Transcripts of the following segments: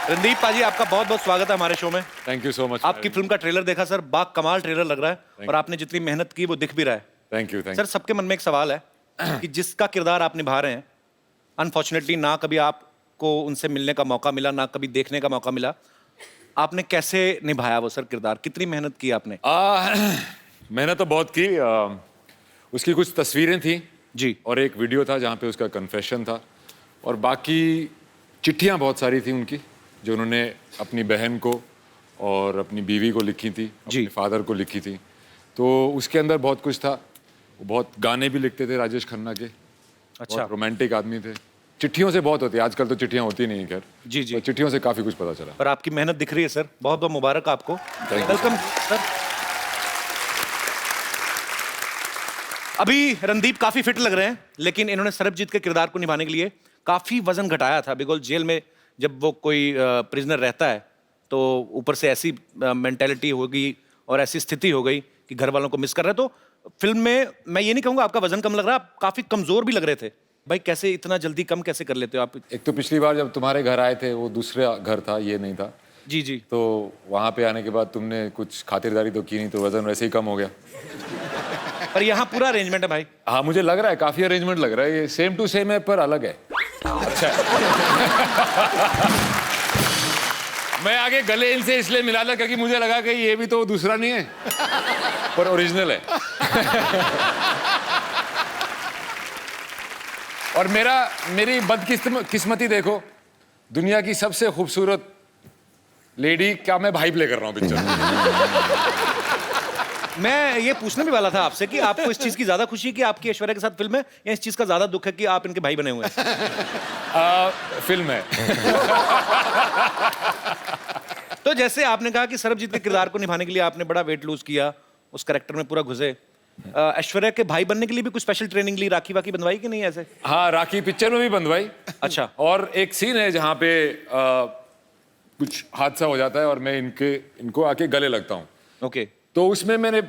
रणदीप पाजी, आपका बहुत बहुत स्वागत है हमारे शो में। Thank you so much. आपकी फिल्म का ट्रेलर देखा सर, बा कमाल ट्रेलर लग रहा है और आपने जितनी मेहनत की वो दिख भी रहा है। Thank you. सर, सबके मन में एक सवाल है कि जिसका किरदार आप निभा रहे हैं, अनफॉर्चुनेटली ना कभी आपको उनसे मिलने का मौका मिला, ना कभी देखने का मौका मिला, आपने कैसे निभाया वो सर किरदार? कितनी मेहनत की आपने? मैंने तो बहुत की। उसकी कुछ तस्वीरें थी जी। और एक वीडियो था जहाँ पे उसका कन्फेशन था, और बाकी चिट्ठियाँ बहुत सारी थी उनकी जो उन्होंने अपनी बहन को और अपनी बीवी को लिखी थी, अपने फादर को लिखी थी। तो उसके अंदर बहुत कुछ था। वो बहुत गाने भी लिखते थे राजेश खन्ना के। अच्छा। रोमांटिक आदमी थे। चिट्ठियों से बहुत होती है, आजकल तो चिट्ठियाँ होती नहीं खैर। जी जी। तो चिट्ठियों से काफी कुछ पता चला। पर आपकी मेहनत दिख रही है सर, बहुत बहुत मुबारक आपको। Welcome sir. अभी रणदीप काफी फिट लग रहे हैं, लेकिन इन्होंने सरबजीत के किरदार को निभाने के लिए काफी वजन घटाया था। बिकॉज जेल में जब वो कोई प्रिजनर रहता है तो ऊपर से ऐसी मेंटेलिटी हो गई और ऐसी स्थिति हो गई कि घर वालों को मिस कर रहे हैं। तो फिल्म में मैं ये नहीं कहूँगा आपका वजन कम लग रहा है, आप काफी कमजोर भी लग रहे थे। भाई कैसे इतना जल्दी कम कैसे कर लेते हो आप? एक तो पिछली बार जब तुम्हारे घर आए थे वो दूसरा घर था, ये नहीं था। जी जी। तो वहाँ पे आने के बाद तुमने कुछ खातिरदारी तो की नहीं, तो वजन वैसे ही कम हो गया। पर यहाँ पूरा अरेंजमेंट है भाई। हाँ, मुझे लग रहा है काफी अरेंजमेंट लग रहा है। ये सेम टू सेम है पर अलग है। अच्छा मैं आगे गले इनसे इसलिए मिला था क्योंकि मुझे लगा कि ये भी तो दूसरा नहीं है पर ओरिजिनल है। और मेरी बदकिस्मती देखो, दुनिया की सबसे खूबसूरत लेडी का मैं भाई प्ले कर रहा हूँ पिक्चर में। मैं ये पूछने भी वाला था आपसे कि आपको इस चीज की ज्यादा खुशी है कि आपकी ऐश्वर्या के साथ फिल्म है, या इस चीज का ज्यादा दुख है कि आप इनके भाई बने हुए हैं? फिल्म है। तो जैसे आपने कहा कि सरबजीत के किरदार को निभाने के लिए आपने बड़ा वेट लूज किया, उस कैरेक्टर में पूरा घुसे। ऐश्वर्या के भाई बनने के लिए भी कुछ स्पेशल ट्रेनिंग ली, राखी वाकी बंधवाई कि नहीं ऐसे? हाँ, राखी पिक्चर में भी बंधवाई। अच्छा। और एक सीन है जहाँ पे कुछ हादसा हो जाता है और मैं इनको आके गले लगता हूँ। ओके। तो उसमें मैंने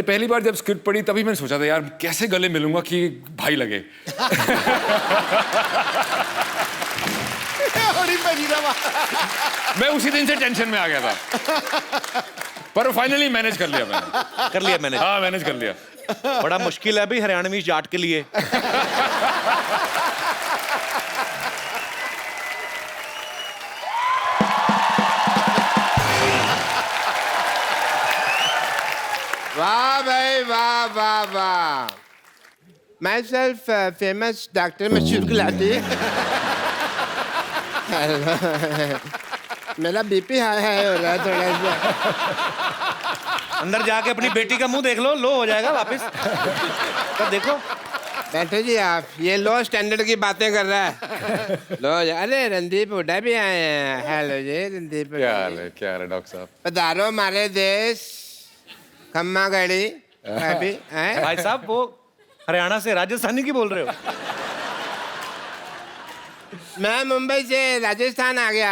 पहली बार जब स्क्रिप्ट पढ़ी तभी मैंने सोचा था यार कैसे गले मिलूंगा कि भाई लगे। मैं उसी दिन से टेंशन में आ गया था, पर फाइनली मैनेज कर लिया मैंने। कर लिया मैंने? हाँ, मैनेज कर लिया। बड़ा मुश्किल है भाई हरियाणवी जाट के लिए। वाह भाई वाह वाह वाह। माई सेल्फ फेमस डॉक्टर मशहूर गुलाटी। मेरा बीपी हाई हो रहा है थोड़ा सा। अंदर जाके अपनी बेटी का मुंह देख लो हो जाएगा वापस। तो देखो बैठो जी, आप ये लो स्टैंडर्ड की बातें कर रहा है। लो अरे रणदीप हुड्डा भी आए हैं। हेलो जी रणदीप। क्या हाल है डॉक्टर साहब? पधारो हमारे देश। खम्मा गड़ी अभी भाई साहब, वो हरियाणा से राजस्थानी की बोल रहे हो? मैं मुंबई से राजस्थान आ गया,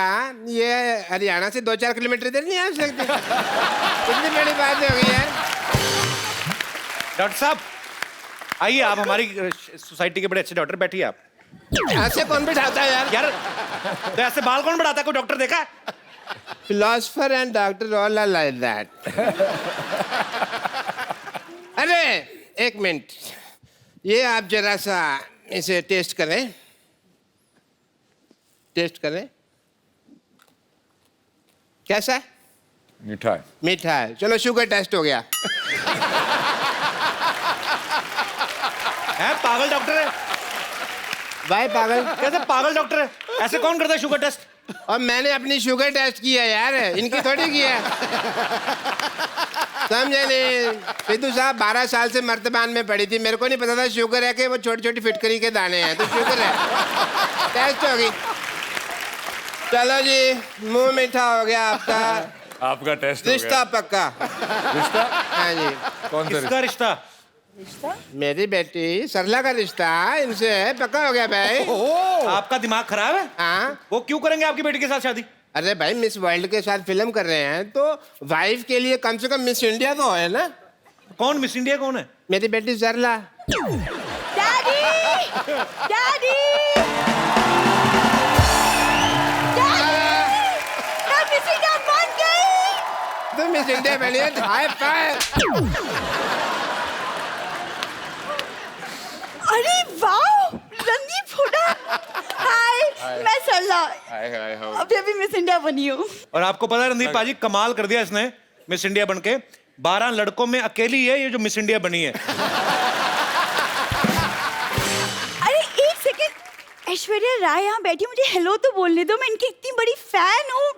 ये हरियाणा से 2-4 किलोमीटर इधर नहीं आ सकते। कितनी बड़ी बात हो गई यार। डॉक्टर साहब आइए, आप हमारी सोसाइटी के बड़े अच्छे डॉक्टर, बैठिए आप। ऐसे कौन बिठाता है यार? तो ऐसे बाल कौन बढ़ाता है? कोई डॉक्टर देखा? Philosopher and doctor all are like that. अरे एक मिनट, ये आप जरा सा इसे टेस्ट करें। कैसा है? मीठा है। मीठा है। चलो शुगर टेस्ट हो गया। है पागल डॉक्टर है भाई पागल? कैसे पागल डॉक्टर है? ऐसे कौन करता है शुगर टेस्ट? और मैंने अपनी शुगर टेस्ट किया यार, इनकी थोड़ी किया। समझे नहीं? सिद्धू साहब 12 साल से मर्तबान में पड़ी थी, मेरे को नहीं पता था शुगर है कि वो छोटी छोटी फिटकरी के दाने हैं। तो शुगर है, टेस्ट हो गई। चलो जी, मुंह मीठा हो गया आपका टेस्ट हो गया। रिश्ता पक्का। रिश्ता? हाँ जी। कौन सा किसका रिश्ता? मेरी बेटी सरला का रिश्ता इनसे पक्का हो गया भाई। आपका दिमाग खराब है? हाँ। वो क्यों करेंगे आपकी बेटी के साथ शादी? अरे भाई, मिस वर्ल्ड के साथ फिल्म कर रहे हैं तो वाइफ के लिए कम से कम मिस इंडिया तो है ना। कौन मिस इंडिया कौन है? मेरी बेटी सरला। डैडी! डैडी! डैडी! मिसिंडिया बनी है, हाई फाइव। अरे वाह, रणदीप हुडा। हाय, मैं सरला। अभी अभी मिस इंडिया बनी हूँ। और आपको पता है रणदीप पाजी, कमाल कर दिया इसने मिस इंडिया बनके। 12 लड़कों में अकेली है ये जो मिस इंडिया बनी है। अरे एक सेकंड, ऐश्वर्या राय यहाँ बैठी, मुझे हेलो तो बोलने दो, मैं इनकी इतनी बड़ी फैन हूँ।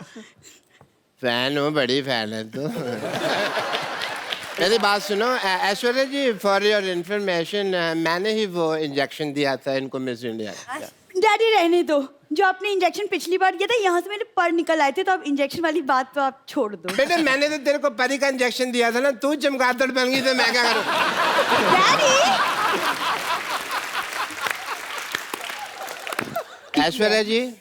फैन हो, बड़ी फैन है तो। मेरी बात सुनो ऐश्वर्या जी, फॉर योर इंफॉर्मेशन, मैंने ही वो इंजेक्शन दिया था इनको मिस इंडिया। डैडी रहने दो, जो आपने इंजेक्शन पिछली बार किया था, यहाँ से मेरे पर निकल आए थे, तो अब इंजेक्शन वाली बात तो आप छोड़ दो। बेटे मैंने तो तेरे को परी का इंजेक्शन दिया था ना, तू चमगादड़ बन गई तो मैं क्या करूँ? डैडी, ऐश्वर्या जी,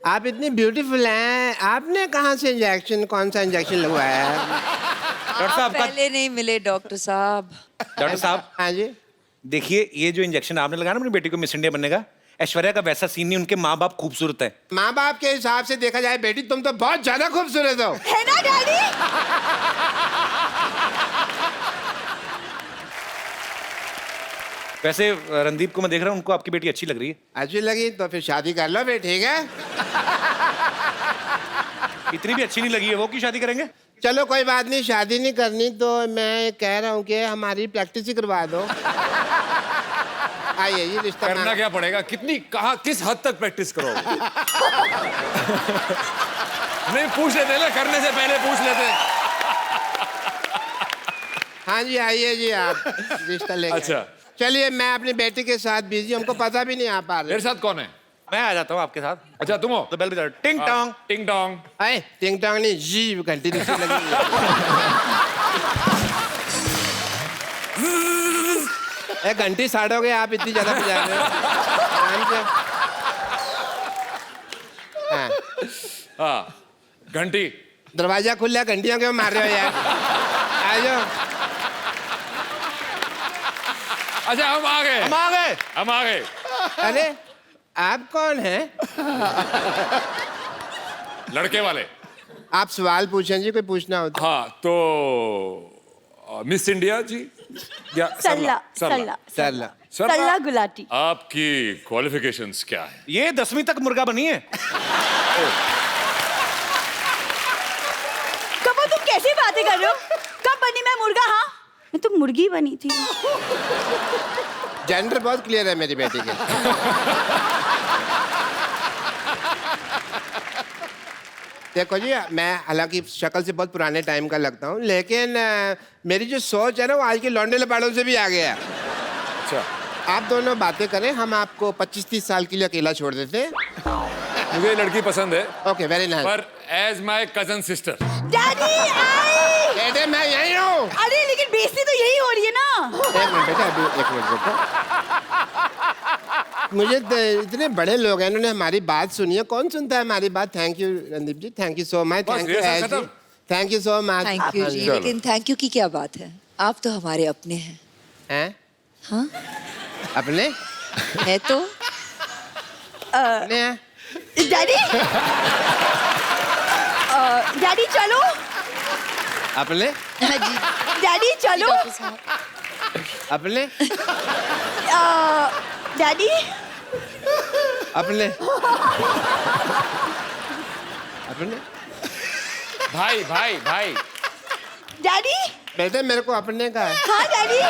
आप इतनी ब्यूटीफुल हैं, आपने कहाँ से इंजेक्शन, कौन सा इंजेक्शन लगवाया है? डॉक्टर साहब का, पहले नहीं मिले डॉक्टर साहब। डॉक्टर साहब हाँ जी। देखिए, ये जो इंजेक्शन आपने लगाया ना अपनी बेटी को मिस इंडिया बनने का, ऐश्वर्या का वैसा सीन नहीं, उनके माँ बाप खूबसूरत है। माँ बाप के हिसाब से देखा जाए बेटी, तुम तो बहुत ज्यादा खूबसूरत हो। है ना डैडी? वैसे रणदीप को मैं देख रहा हूँ, उनको आपकी बेटी अच्छी लग रही है। अच्छी लगी तो फिर शादी कर लो फिर, ठीक है? इतनी भी अच्छी नहीं लगी है वो, की शादी करेंगे? चलो कोई बात नहीं, शादी नहीं करनी तो मैं कह रहा हूँ कि हमारी प्रैक्टिस ही करवा दो। आइए ये रिश्ता करना क्या पड़ेगा? कितनी, कहाँ, किस हद तक प्रैक्टिस करोगे? नहीं पूछ लेते ना, करने से पहले पूछ लेते। हाँ जी आइए जी, आप रिश्ता लेके। अच्छा। चलिए, मैं अपनी बेटी के साथ बिजी, हमको पता भी नहीं आ पा मेरे रहा। साथ कौन है? मैं आ जाता हूँ आपके साथ। अच्छा तुम हो? तो बेल बजा, टिंग टोंग। टिंग टोंग। अरे टिंग टोंग नहीं, जी घंटी दूसरी लगी है। घंटी साड़ोगे आप, इतनी ज्यादा बजा रहे हो। आराम से। हाँ, हाँ, घंटी। दरवाजा खुला, घंटियां क्यों मार रहे हो यार? आ जाओ। अच्छा हम आ गए, हम आ गए। हम आ गए। अरे आप कौन हैं? लड़के वाले। आप सवाल पूछें जी, कोई पूछना हो तो। हाँ तो मिस इंडिया जी या सल्ला, सल्ला, सरला। सल्ला गुलाटी। आपकी क्वालिफिकेशंस क्या है? ये 10वीं तक मुर्गा बनी है। कब तुम कैसी बातें कर रहे हो? कब बनी मैं मुर्गा? हाँ, मैं तो मुर्गी बनी थी। जेंडर बहुत क्लियर है मेरी बेटी के। देखो जी, मैं हालांकि शक्ल से बहुत पुराने टाइम का लगता हूँ, लेकिन मेरी जो सोच है ना, वो आज के लौंडे लपाड़ों से भी आ गया है। अच्छा, आप दोनों बातें करें, हम आपको 25-30 साल के लिए अकेला छोड़ देते हैं। मुझे ये लड़की पसंद है, ओके, वेरी नाइस। पर as my cousin sister. Daddy आई। बेटे मैं यही हूँ। अरे लेकिन बेइज्जती तो यही हो रही है ना। एक मिनट बेटा, अभी एक मिनट बेटा। मुझे इतने बड़े लोग हैं, इन्होंने हमारी बात सुनी है। कौन सुनता है हमारी बात? Thank you Randeep ji, thank you so much. बस, थैंक ये सब यू, खत्म? Thank you so much. Thank you जी, चलो। लेकिन थैंक यू की क्या बात है? आप तो हमारे अपने हैं। हैं? हाँ, अपने? है तो। अपने हैं? डैडी, डैडी चलो। अपने? हाँ जी डैडी चलो। डॉक्टर साहब। अपने? डैडी, अपने? अपने? भाई भाई भाई। डैडी। बेटे मेरे को अपने का है। हाँ डैडी।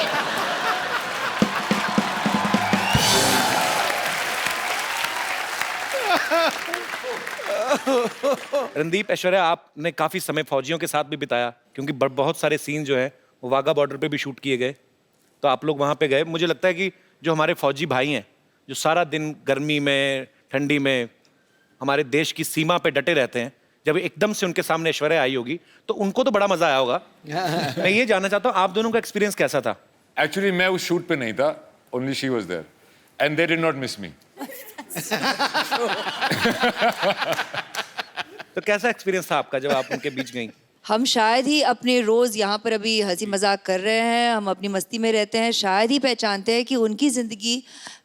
रणदीप, ऐश्वर्या, आपने काफी समय फौजियों के साथ भी बिताया, क्योंकि बहुत सारे सीन जो हैं वो वाघा बॉर्डर पे भी शूट किए गए, तो आप लोग वहां पे गए। मुझे लगता है कि जो हमारे फौजी भाई हैं, जो सारा दिन गर्मी में ठंडी में हमारे देश की सीमा पे डटे रहते हैं, जब एकदम से उनके सामने ऐश्वर्या आई होगी तो उनको तो बड़ा मजा आया होगा। मैं ये जानना चाहता हूँ, आप दोनों का एक्सपीरियंस कैसा था? एक्चुअली मैं उस शूट पे नहीं था, only she was there and they did not miss me. तो कैसा एक्सपीरियंस था आपका जब आप उनके बीच गई? हम शायद ही अपने रोज यहाँ पर अभी हंसी मजाक कर रहे हैं, हम अपनी मस्ती में रहते हैं, शायद ही पहचानते हैं कि उनकी जिंदगी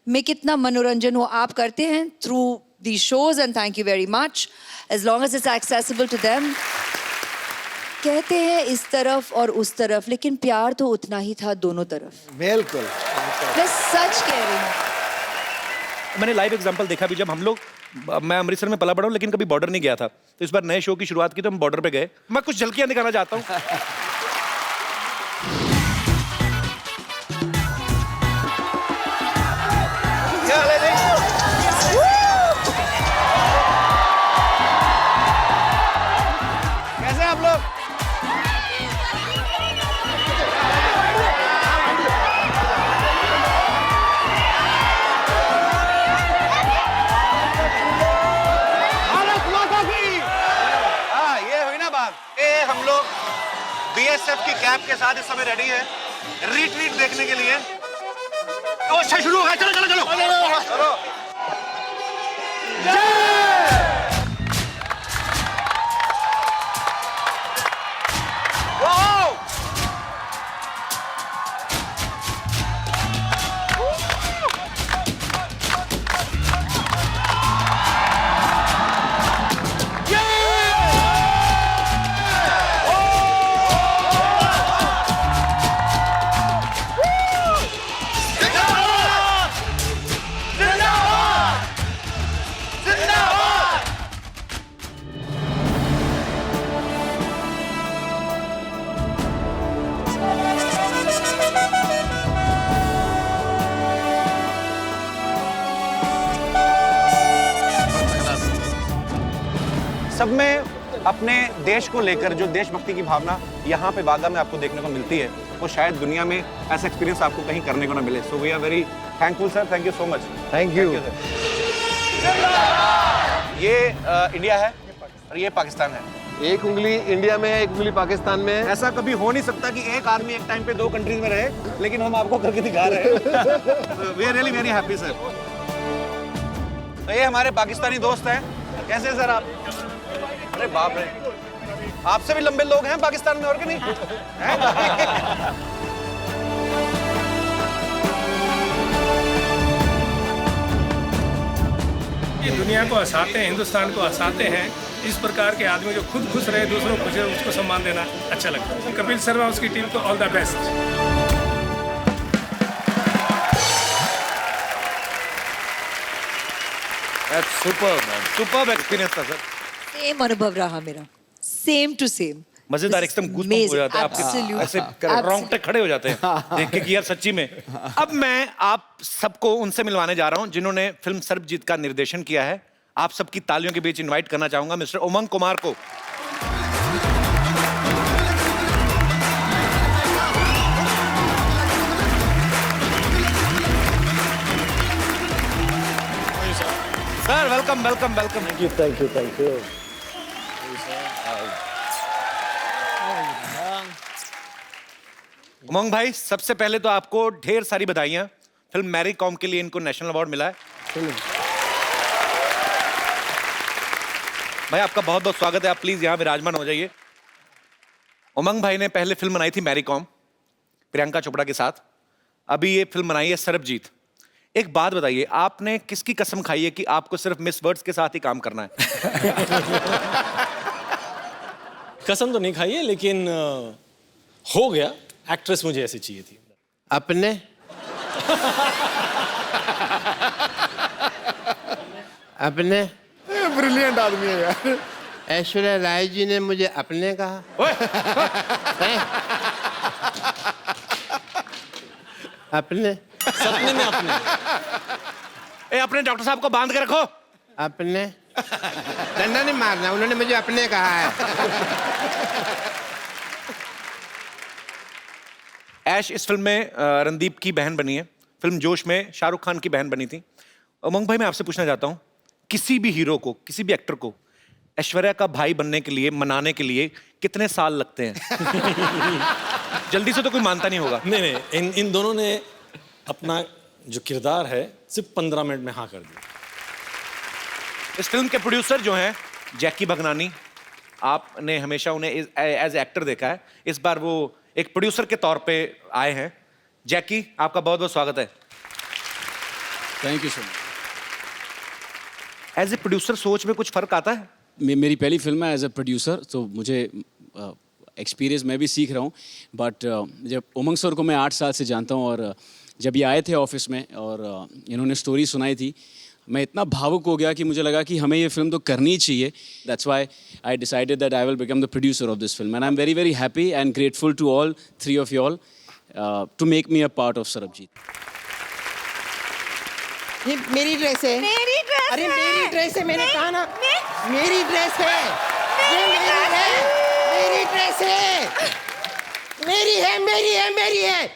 में कितना मनोरंजन हो। आप करते हैं through the shows and thank you very much, as long as it's accessible to them. कहते हैं इस तरफ और उस तरफ, लेकिन प्यार तो उतना ही था दोनों तरफ। बिल्कुल। मैं सच कह रही हूँ। मैंने लाइव एग्जांपल देखा भी, जब हम लोग, मैं अमृतसर में पला बड़ा हूँ लेकिन कभी बॉर्डर नहीं गया था, तो इस बार नए शो की शुरुआत की तो हम बॉर्डर पे गए। मैं कुछ झलकियां दिखाना चाहता हूँ। क्या हाल है जी? कैसे हैं आप लोग? हम लोग बीएसएफ की कैप के साथ इस समय रेडी है रिट्रीट देखने के लिए। तो अच्छा शुरू हो गया, चलो चलो चलो चलो। सब में अपने देश को लेकर जो देशभक्ति की भावना यहाँ पे वाघा में आपको देखने को मिलती है, वो शायद दुनिया में ऐसा एक्सपीरियंस आपको कहीं करने को ना मिले। So we are very thankful sir, thank you so much. Thank you. ये इंडिया है और ये पाकिस्तान है। एक उंगली इंडिया में है, एक उंगली पाकिस्तान में है। ऐसा कभी हो नहीं सकता कि एक आदमी एक टाइम पे दो कंट्रीज में रहे, लेकिन हम आपको करके दिखा रहे हैं। We are really very happy sir. तो ये हमारे पाकिस्तानी दोस्त हैं। कैसे हैं सर आप? अरे बाप रे, आपसे भी लंबे लोग हैं पाकिस्तान में, और कि नहीं? ये दुनिया को हंसाते हैं, हिंदुस्तान को हंसाते हैं। इस प्रकार के आदमी जो खुद खुश रहे, दूसरों को खुश रहे, उसको सम्मान देना अच्छा लगता है। कपिल शर्मा उसकी टीम को all the best. Superb experience था सर। सेम अनुभव रहा मेरा, सेम टू सेम। मजेदार, एकदम गूज़बम्प हो जाते हैं आपके, ऐसे रोंगटे खड़े हो जाते हैं देख के कि यार सच्ची में। अब मैं आप सबको उनसे मिलवाने जा रहा हूं जिन्होंने फिल्म सर्वजीत का निर्देशन किया है। आप सबकी तालियों के बीच इनवाइट करना चाहूंगा मिस्टर उमंग कुमार को। Sir welcome welcome welcome. Thank you thank you thank you. Umang भाई, सबसे पहले तो आपको ढेर सारी बधाइयां। फिल्म मैरी कॉम के लिए इनको नेशनल अवार्ड मिला है। भाई आपका बहुत बहुत स्वागत है, आप प्लीज यहाँ विराजमान हो जाइए। उमंग भाई ने पहले फिल्म बनाई थी मैरी कॉम प्रियंका चोपड़ा के साथ, अभी ये फिल्म बनाई है सरबजीत। एक बात बताइए, आपने किसकी कसम खाई है कि आपको सिर्फ मिस वर्ड्स के साथ ही काम करना है? कसम तो नहीं खाई है, लेकिन हो गया। एक्ट्रेस मुझे ऐसी चाहिए थी। अपने अपने ब्रिलियंट आदमी है यार। ऐश्वर्या राय जी ने मुझे अपने कहा। हैं? अपने सपने में अपने। ए, अपने डॉक्टर साहब को बांध के रखो। अपने डंडा नहीं मारना, उन्होंने मुझे अपने कहा है। ऐश इस फिल्म में रणदीप की बहन बनी है। फिल्म जोश में शाहरुख खान की बहन बनी थी। उमंग भाई, मैं आपसे पूछना चाहता हूँ, किसी भी हीरो को, किसी भी एक्टर को ऐश्वर्या का भाई बनने के लिए, मनाने के लिए कितने साल लगते हैं? जल्दी से तो कोई मानता नहीं होगा। नहीं नहीं, इन दोनों ने अपना जो किरदार है सिर्फ 15 मिनट में हाँ कर दिया। इस फिल्म के प्रोड्यूसर जो हैं जैकी भगनानी, आपने हमेशा उन्हें एज एक्टर देखा है, इस बार वो एक प्रोड्यूसर के तौर पे आए हैं। जैकी, आपका बहुत बहुत स्वागत है। Thank you so much. As a producer सोच में कुछ फर्क आता है? मेरी पहली फिल्म है एज ए प्रोड्यूसर, तो मुझे एक्सपीरियंस मैं भी सीख रहा हूँ बट जब उमंग सर को मैं 8 साल से जानता हूँ और जब ये आए थे ऑफिस में और इन्होंने स्टोरी सुनाई थी मैं इतना भावुक हो गया कि मुझे लगा कि हमें ये फिल्म तो करनी ही चाहिए that's why I decided that I will become the producer of this film and I am very very happy and grateful to all 3 of you all to make me a part of Sarabjit. ये मेरी dress है। मेरी dress अरे है। मेरी dress है, मैंने कहा ना। मेरी ड्रेस है। ये मेरी मेरी ड्रेस है। मेरी ड्रेस है। मेरी है, मेरी है, मेरी है।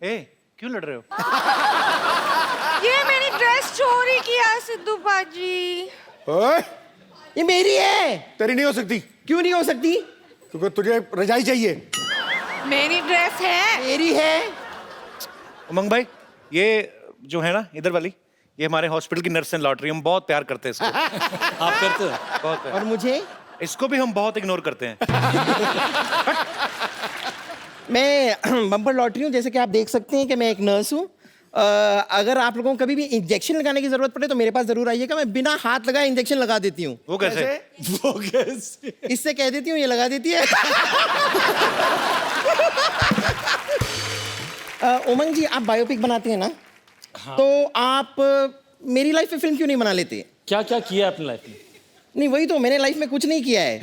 ए क्यों लड़ रहे हो? ये मेरी ड्रेस चोरी किया सिद्धू बाजी। ओए, ये मेरी है। तेरी नहीं हो सकती क्यों नहीं हो सकती? क्योंकि तुझे रजाई चाहिए। मेरी ड्रेस है। मेरी है। उमंग भाई, ये जो है ना इधर वाली, ये हमारे हॉस्पिटल की नर्स एंड लॉटरी, हम बहुत प्यार करते हैं इसको। आप करते हो? बहुत प्यार। और मुझे? इसको भी हम बहुत इग्नोर करते हैं। मैं बम्पर लॉटरी हूँ, जैसे कि आप देख सकते हैं कि मैं एक नर्स हूँ। अगर आप लोगों को कभी भी इंजेक्शन लगाने की जरूरत पड़े तो मेरे पास जरूर आइएगा, मैं बिना हाथ लगाए इंजेक्शन लगा देती हूँ। वो कैसे? वो कैसे? इससे कह देती हूँ, ये लगा देती है। उमंग जी, आप बायोपिक बनाते हैं ना? हाँ। तो आप मेरी लाइफ में फिल्म क्यों नहीं बना लेते? क्या क्या किया अपनी लाइफ में? नहीं, वही तो, मैंने लाइफ में कुछ नहीं किया है।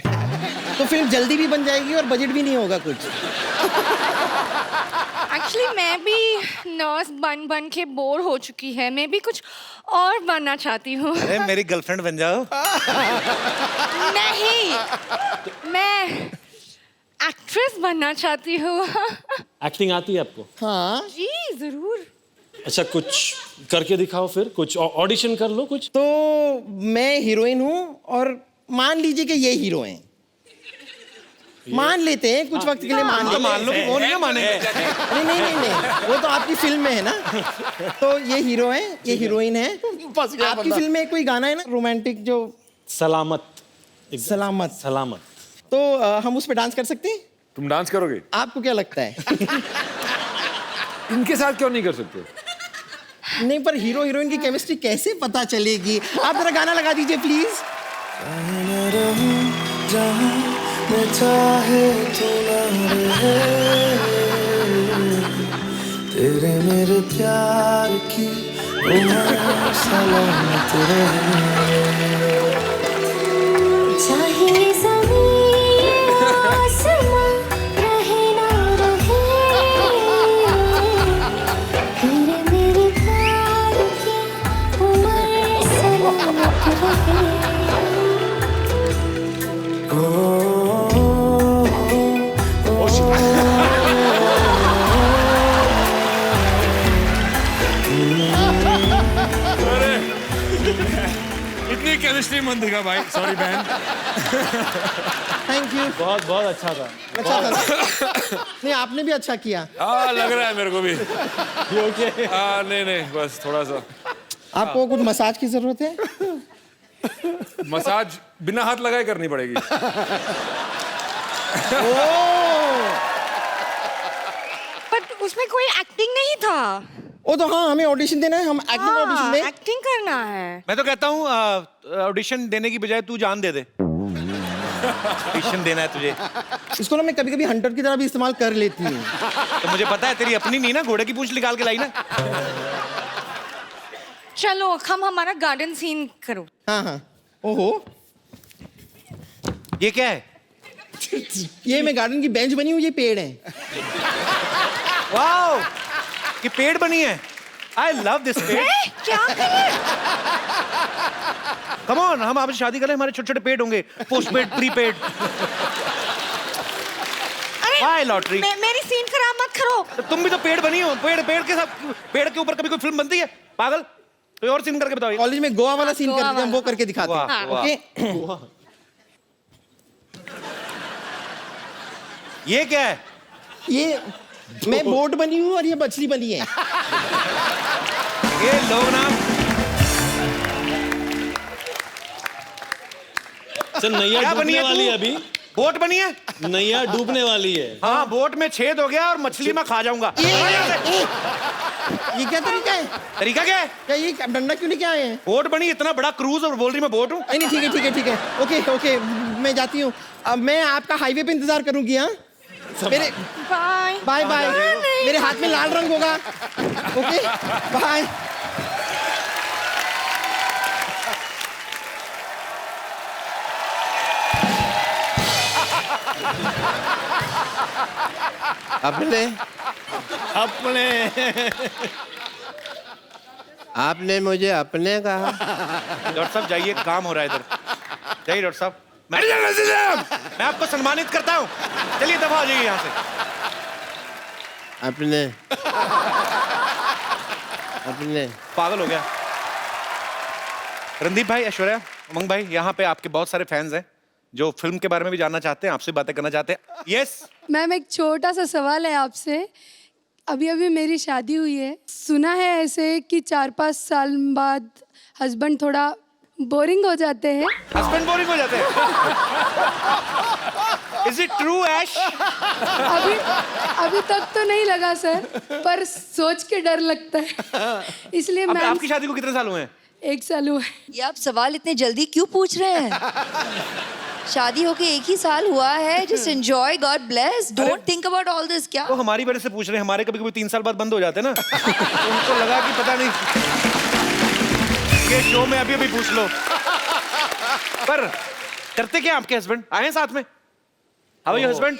तो फिल्म जल्दी भी बन जाएगी और बजट भी नहीं होगा कुछ। एक्चुअली मैं भी नर्स बन बन के बोर हो चुकी है, मैं भी कुछ और बनना चाहती हूँ। अरे मेरी गर्लफ्रेंड बन जाओ। नहीं, मैं एक्ट्रेस बनना चाहती हूँ। एक्टिंग आती है आपको? हाँ जी जरूर। अच्छा, कुछ करके दिखाओ फिर, कुछ ऑडिशन कर लो कुछ। तो मैं हीरोइन हूँ और मान लीजिए कि ये हीरो हैं। मान लेते हैं कुछ वक्त के लिए, मान लेते मान लो कि वो नहीं मानेंगे। नहीं नहीं नहीं नहीं, वो तो आपकी फिल्म में है ना। तो ये हीरो है, ये हीरोइन है। आपकी फिल्म में कोई गाना है ना रोमांटिक, जो सलामत। सलामत। सलामत। तो हम उस पर डांस कर सकते हैं? तुम डांस करोगे? आपको क्या लगता है? इनके साथ क्यों नहीं कर सकते? नहीं, पर हीरो हीरोइन की केमिस्ट्री कैसे पता चलेगी? आप जरा गाना लगा दीजिए प्लीज। तेरे मेरे प्यार की उम्र सलामत रहे। चाहिए ज़मीन आसमां रहे ना रहे, तेरे मेरे प्यार की उम्र सलामत रहे। इतनी केमिस्ट्री मत दिखा भाई, सॉरी बहन। Thank you. बहुत बहुत अच्छा था। अच्छा था। नहीं, आपने भी अच्छा किया। लग रहा है मेरे को भी। ओके। नहीं नहीं, बस थोड़ा सा। आपको कुछ मसाज की जरूरत है? मसाज बिना हाथ लगाए करनी पड़ेगी। बट उसमें कोई एक्टिंग नहीं था। ओ तो हाँ, हमें ऑडिशन देना है, हम एक्टिंग ऑडिशन दें। एक्टिंग करना है। मैं तो कहता हूँ ऑडिशन देने की बजाय तू जान दे दे। ऑडिशन देना है तुझे। इसको ना मैं कभी कभी हंटर की तरह भी इस्तेमाल कर लेती हूँ। तो मुझे पता है तेरी अपनी नहीं ना, घोड़े की पूंछ निकाल के लाई ना। चलो हम हमारा गार्डन सीन करो। हाँ हाँ। ओहो, ये क्या है? ये मैं गार्डन की बेंच बनी हूँ, ये पेड़ है। वाओ, ये पेड़ बनी है। आई लव दिस पेड़। क्या करें? कम ऑन, हम आपसे शादी करें, हमारे छोटे छोटे पेड़ होंगे, पोस्ट पेड, प्री पेड। हाय लॉटरी। मेरी सीन खराब मत करो। तुम भी तो पेड़ बनी हो। पेड़ के साथ, पेड़ के ऊपर कभी कोई फिल्म बनती है? पागल, कोई और सीन करके बताओ। कॉलेज में गोवा वाला सीन गोवा करते हैं, हम वो वाला। करके दिखाते हैं। वाह, वाह। ओके। ये क्या है? ये मैं बोट बनी हूँ और ये मछली बनी है। ये लोग ना, सर नैया क्या बनी डूबने है वाली तू? है अभी। बोट बनी है? नैया डूबने वाली है। हाँ, बोट में छेद हो गया और मछली में खा जाऊंगा। ये क्या तरीका है? तरीका क्या है? क्या ये डंडा क्यों लेके आए हैं? बोट बनी, इतना बड़ा क्रूज, और बोल रही मैं बोट हूँ। नहीं नहीं, ठीक है ठीक है ठीक है। ओके ओके, अब मैं जाती हूँ, अब मैं आपका हाईवे पे इंतजार करूंगी। हाँ मेरे बाय बाय बाय, मेरे हाथ में लाल रंग होगा। Okay bye. अपने आपने मुझे अपने कहा। डॉक्टर साहब जाइए, काम हो रहा है इधर। जाइए डॉक्टर साहब, मैं आपको सम्मानित करता हूँ। चलिए दफा हो जाइए यहाँ से। अपने अपने पागल हो गया। रणदीप भाई, ऐश्वर्या, उमंग भाई, यहाँ पे आपके बहुत सारे फैंस हैं जो फिल्म के बारे में भी जानना चाहते हैं, आपसे बातें करना चाहते हैं। यस मैम, एक छोटा सा सवाल है आपसे। अभी अभी मेरी शादी हुई है, सुना है ऐसे कि 4-5 साल बाद हस्बैंड थोड़ा बोरिंग हो जाते हैं। हस्बैंड बोरिंग हो जाते हैं? इज इट ट्रू ऐश? अभी तक तो नहीं लगा सर, पर सोच के डर लगता है, इसलिए अब मैम। आपकी शादी को कितने साल हुए हैं? 1 साल हुआ है। ये आप सवाल इतने जल्दी क्यों पूछ रहे हैं? शादी होके 1 ही साल हुआ है। Just enjoy, God bless, don't think about all this. क्या तो हमारी वजह से पूछ रहे हैं? हमारे कभी कभी 3 साल बाद बंद हो जाते हैं ना। तो उनको लगा कि पता नहीं, ये शो में अभी अभी पूछ लो। पर करते क्या आपके हस्बैंड? आए हैं साथ में? How your husband?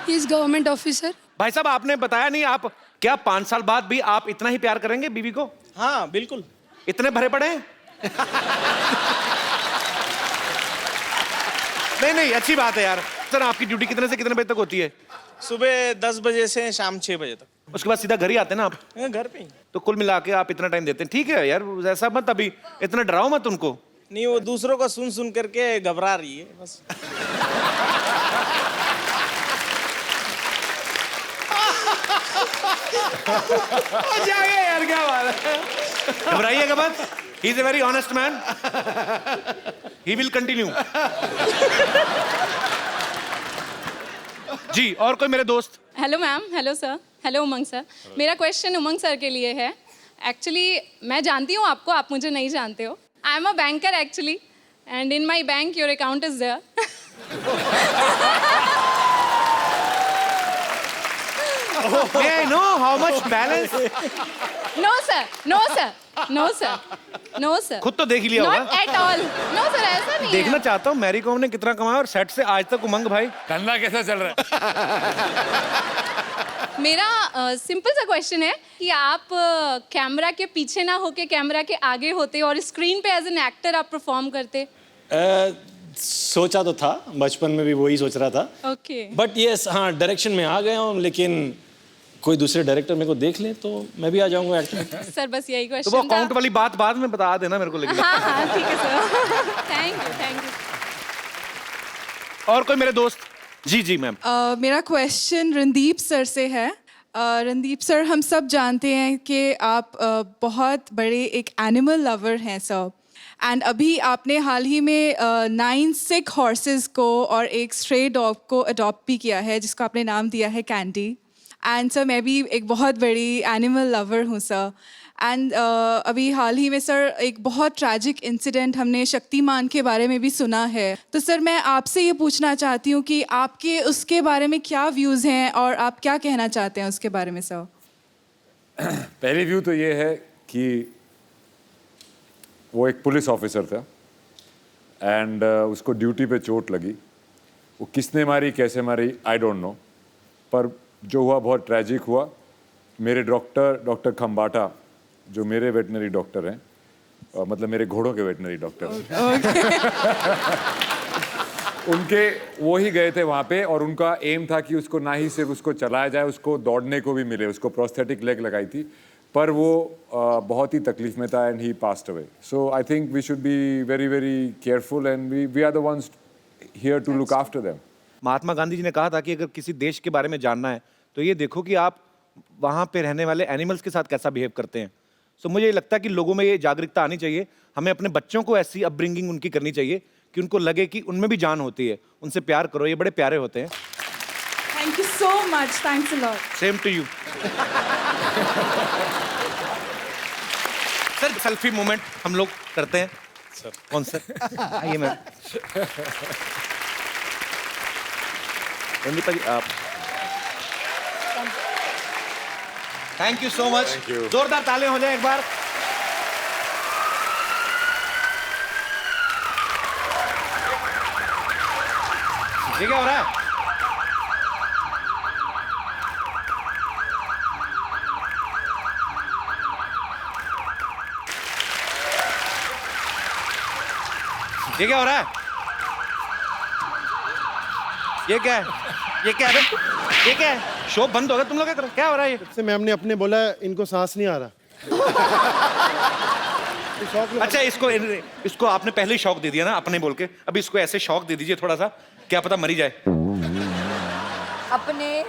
He is government officer. भाई साहब, आपने बताया नहीं, आप क्या 5 साल बाद भी आप इतना ही प्यार करेंगे बीवी को? हाँ बिल्कुल। इतने भरे पड़े हैं? नहीं, अच्छी बात है यार। सर, आपकी ड्यूटी कितने से कितने बजे तक होती है? सुबह 10 बजे से शाम 6 बजे तक। उसके बाद सीधा घर ही आते हैं ना आप? घर पे ही। तो कुल मिला के आप इतना टाइम देते हैं। ठीक है यार, ऐसा मत, अभी इतना डराओ मत उनको। नहीं, वो दूसरों का सुन सुन करके घबरा रही है बस। जाइए यार, क्या बात है। घबराइएगा मत, he is a very honest man, he will continue. जी, और कोई मेरे दोस्त? Hello ma'am, hello sir, hello Umang sir. मेरा क्वेश्चन उमंग सर के लिए है। एक्चुअली मैं जानती हूँ आपको, आप मुझे नहीं जानते हो। I am a banker actually, and in my bank your account is there. May I know how much balance? No sir, no sir, no sir, no sir. खुद तो देख ही लिया होगा। Not at all. No sir, ऐसा नहीं देखना है। चाहता हूँ मैरी कॉम ने कितना कमाया और सेट से आज तक उमंग भाई धंधा कैसा चल रहा है? मेरा सिंपल सा क्वेश्चन है कि आप कैमरा के पीछे ना होके कैमरा के आगे होते और स्क्रीन पे एज एन एक्टर आप परफॉर्म करते। सोचा तो था, बचपन में भी वही सोच रहा था। ओके। बट यस, हाँ डायरेक्शन में आ गया हूँ, लेकिन कोई दूसरे डायरेक्टर मेरे को देख ले तो मैं भी आ जाऊंगा एक्टर। सर बस यही तो क्वेश्चन वो था। अकाउंट वाली बात बाद में बता देना मेरे को, लेकिन हाँ ठीक है sir. Thank you, thank you. और कोई मेरे दोस्त? जी मैम। मेरा क्वेश्चन रणदीप सर से है। रणदीप सर, हम सब जानते हैं कि आप बहुत बड़े एक एनिमल लवर हैं सर, एंड अभी आपने हाल ही में 9 सिक हॉर्सेस को और एक स्ट्रे डॉग को अडॉप्ट भी किया है, जिसको आपने नाम दिया है कैंडी। एंड सर, मैं भी एक बहुत बड़ी एनिमल लवर हूँ सर। एंड अभी हाल ही में सर एक बहुत ट्रैजिक इंसिडेंट हमने शक्तिमान के बारे में भी सुना है। तो सर मैं आपसे ये पूछना चाहती हूँ कि आपके उसके बारे में क्या व्यूज़ हैं और आप क्या कहना चाहते हैं उसके बारे में सर? पहली व्यू तो ये है कि वो एक पुलिस ऑफिसर था एंड उसको ड्यूटी पे चोट लगी। वो किसने मारी, कैसे मारी, आई डोंट नो, पर जो हुआ बहुत ट्रैजिक हुआ। मेरे डॉक्टर खम्बाटा, जो मेरे वेटनरी डॉक्टर हैं, मतलब मेरे घोड़ों के वेटनरी डॉक्टर उनके वो ही गए थे वहाँ पे, और उनका एम था कि उसको ना ही सिर्फ उसको चलाया जाए, उसको दौड़ने को भी मिले। उसको प्रोस्थेटिक लेग लगाई थी, पर वो बहुत ही तकलीफ में था and he passed away. So I think we should be very very careful and we are the ones here to look after them. Mahatma Gandhi ji ने कहा था कि अगर किसी देश के बारे में जानना है तो ये देखो कि आप वहाँ पे रहने वाले एनिमल्स के साथ कैसा बिहेव करते हैं। सो मुझे ये लगता है कि लोगों में ये जागरूकता आनी चाहिए। हमें अपने बच्चों को ऐसी अपब्रिंगिंग उनकी करनी चाहिए कि उनको लगे कि उनमें भी जान होती है। उनसे प्यार करो, ये बड़े प्यारे होते हैं। Thank you so much, thanks a lot. Same to you. Sir selfie moment हम लोग करते हैं। सर। कौन सा? आइए मैम। रणदीप जी आप थैंक यू सो मच। जोरदार तालियां हो जाए एक बार। ये क्या हो रहा है? ये क्या हो रहा है? ये क्या है? ये क्या है? ये क्या है? शो बंद हो गया, तुम लोग क्या कर रहे हो? क्या हो रहा है ये? से मैम ने अपने बोला इनको सांस नहीं आ रहा। अच्छा इसको आपने पहले ही शौक दे दिया ना अपने बोल के, अभी इसको ऐसे शौक दे दीजिए थोड़ा सा, क्या पता मरी जाए। अपने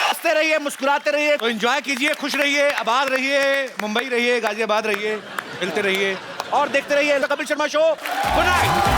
हंसते रहिए, मुस्कुराते रहिए, तो एंजॉय कीजिए, खुश रहिए, आबाद रहिए, मुंबई रहिए, गाजियाबाद रहिए, मिलते रहिए और देखते रहिए Kapil Sharma show. Good night.